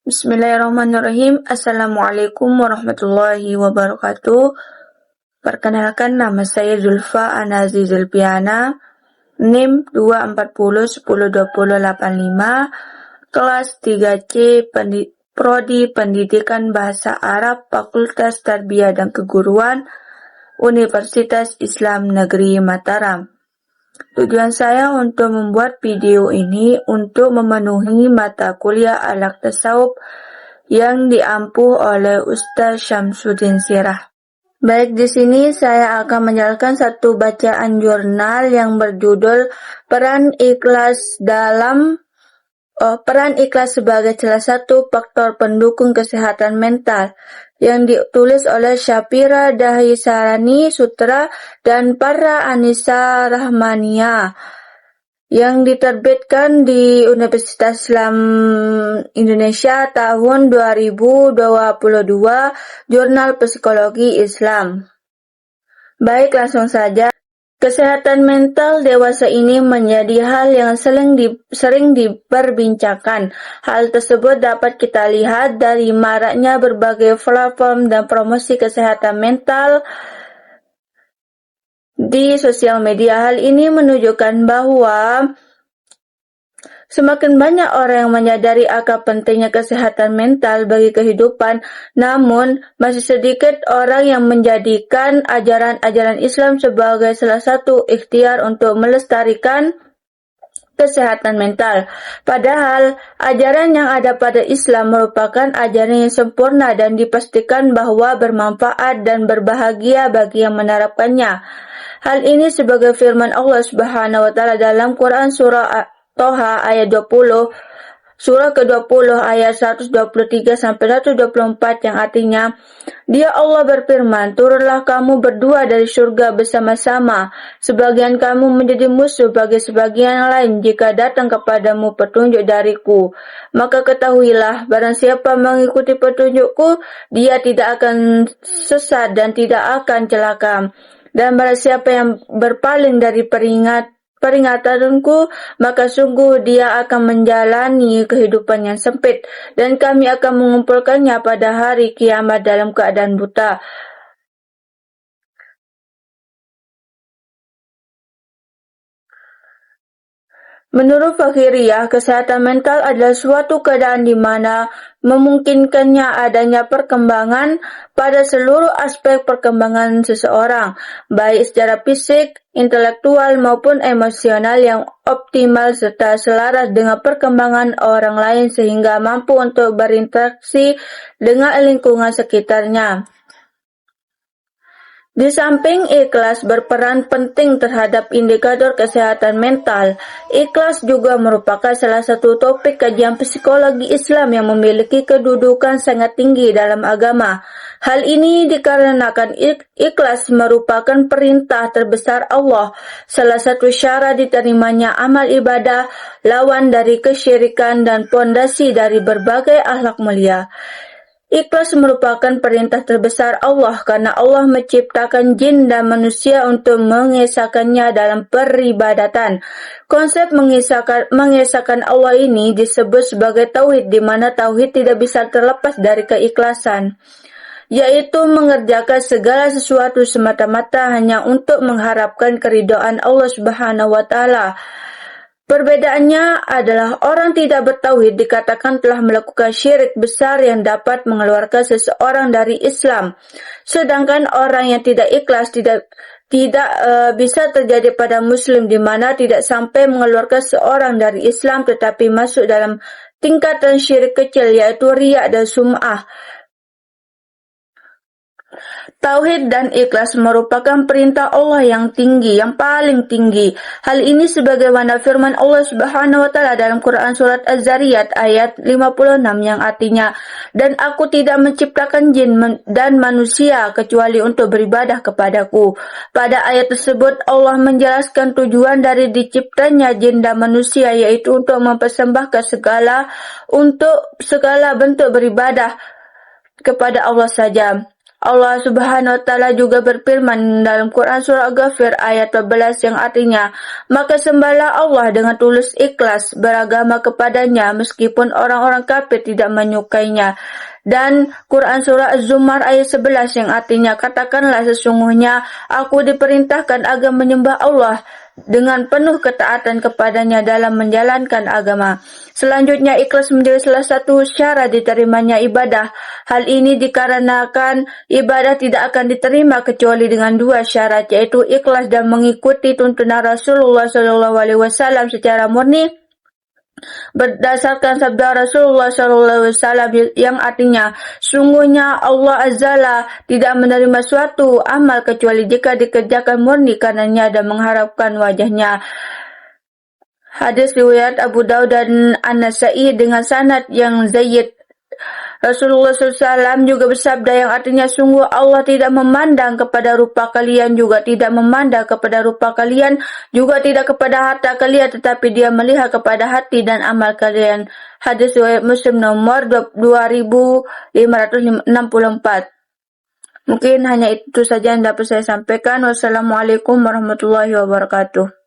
Bismillahirrahmanirrahim. Assalamualaikum warahmatullahi wabarakatuh. Perkenalkan, nama saya Zulfa Anazi Zulpiana, NIM 240102085, kelas 3C, Prodi Pendidikan Bahasa Arab, Fakultas Tarbiyah dan Keguruan, Universitas Islam Negeri Mataram. Tujuan saya untuk membuat video ini untuk memenuhi mata kuliah Akhlak Tasawuf yang diampu oleh Ustaz Syamsuddin Sirah. Baik, di sini saya akan menjelaskan satu bacaan jurnal yang berjudul Peran Ikhlas sebagai salah satu faktor pendukung kesehatan mental, yang ditulis oleh Syafira Dahisarani Sutra dan Farah Anissa Rahmania, yang diterbitkan di Universitas Islam Indonesia tahun 2022, Jurnal Psikologi Islam. Baik, langsung saja. Kesehatan mental dewasa ini menjadi hal yang sering diperbincangkan. Hal tersebut dapat kita lihat dari maraknya berbagai platform dan promosi kesehatan mental di sosial media. Hal ini menunjukkan bahwa semakin banyak orang yang menyadari akan pentingnya kesehatan mental bagi kehidupan, namun masih sedikit orang yang menjadikan ajaran-ajaran Islam sebagai salah satu ikhtiar untuk melestarikan kesehatan mental. Padahal, ajaran yang ada pada Islam merupakan ajaran yang sempurna dan dipastikan bahwa bermanfaat dan berbahagia bagi yang menerapkannya. Hal ini sebagai firman Allah Subhanahu wa taala dalam Quran surah Toha ayat 20, surah ke-20 ayat 123 sampai 124, yang artinya, Dia Allah berfirman, turunlah kamu berdua dari surga bersama-sama, sebagian kamu menjadi musuh bagi sebagian lain jika datang kepadamu petunjuk dariku. Maka ketahuilah, barang siapa mengikuti petunjukku, dia tidak akan sesat dan tidak akan celaka. Dan barang siapa yang berpaling dari peringatanku, maka sungguh dia akan menjalani kehidupan yang sempit, dan kami akan mengumpulkannya pada hari kiamat dalam keadaan buta. Menurut Fakiriyah, kesehatan mental adalah suatu keadaan di mana memungkinkannya adanya perkembangan pada seluruh aspek perkembangan seseorang, baik secara fisik, intelektual maupun emosional yang optimal serta selaras dengan perkembangan orang lain sehingga mampu untuk berinteraksi dengan lingkungan sekitarnya. Di samping ikhlas berperan penting terhadap indikator kesehatan mental, ikhlas juga merupakan salah satu topik kajian psikologi Islam yang memiliki kedudukan sangat tinggi dalam agama. Hal ini dikarenakan ikhlas merupakan perintah terbesar Allah, salah satu syarat diterimanya amal ibadah, lawan dari kesyirikan dan pondasi dari berbagai akhlak mulia. Ikhlas merupakan perintah terbesar Allah karena Allah menciptakan jin dan manusia untuk mengesahkannya dalam peribadatan. Konsep mengesahkan Allah ini disebut sebagai tauhid, di mana tauhid tidak bisa terlepas dari keikhlasan, yaitu mengerjakan segala sesuatu semata-mata hanya untuk mengharapkan keridhaan Allah Subhanahu wa taala. Perbedaannya adalah orang tidak bertauhid dikatakan telah melakukan syirik besar yang dapat mengeluarkan seseorang dari Islam. Sedangkan orang yang tidak ikhlas tidak bisa terjadi pada muslim, di mana tidak sampai mengeluarkan seorang dari Islam tetapi masuk dalam tingkatan syirik kecil, yaitu riya dan sum'ah. Tauhid dan ikhlas merupakan perintah Allah yang tinggi, yang paling tinggi. Hal ini sebagaimana firman Allah Subhanahu wa taala dalam Quran surat Az-Zariyat ayat 56, yang artinya, dan aku tidak menciptakan jin dan manusia kecuali untuk beribadah kepadaku. Pada ayat tersebut Allah menjelaskan tujuan dari diciptanya jin dan manusia, yaitu untuk mempersembahkan segala bentuk beribadah kepada Allah saja. Allah Subhanahu wa Ta'ala juga berfirman dalam Quran surah Ghafir ayat 12 yang artinya, maka sembahlah Allah dengan tulus ikhlas beragama kepadanya meskipun orang-orang kafir tidak menyukainya. Dan Quran surah Az-Zumar ayat 11 yang artinya, katakanlah sesungguhnya aku diperintahkan agar menyembah Allah dengan penuh ketaatan kepadanya dalam menjalankan agama. Selanjutnya, ikhlas menjadi salah satu syarat diterimanya ibadah. Hal ini dikarenakan ibadah tidak akan diterima kecuali dengan dua syarat, yaitu ikhlas dan mengikuti tuntunan Rasulullah SAW secara murni berdasarkan sabda Rasulullah SAW yang artinya, sungguhnya Allah Azza tidak menerima suatu amal kecuali jika dikerjakan murni karenanya dan mengharapkan wajahnya. Hadis riwayat Abu Daud dan An-Nasa'i dengan sanad yang zayyid. Rasulullah SAW juga bersabda yang artinya, sungguh Allah tidak memandang kepada rupa kalian, juga tidak memandang kepada rupa kalian, juga tidak kepada harta kalian, tetapi dia melihat kepada hati dan amal kalian. Hadis riwayat Muslim nomor 2564. Mungkin hanya itu saja yang dapat saya sampaikan. Wassalamualaikum warahmatullahi wabarakatuh.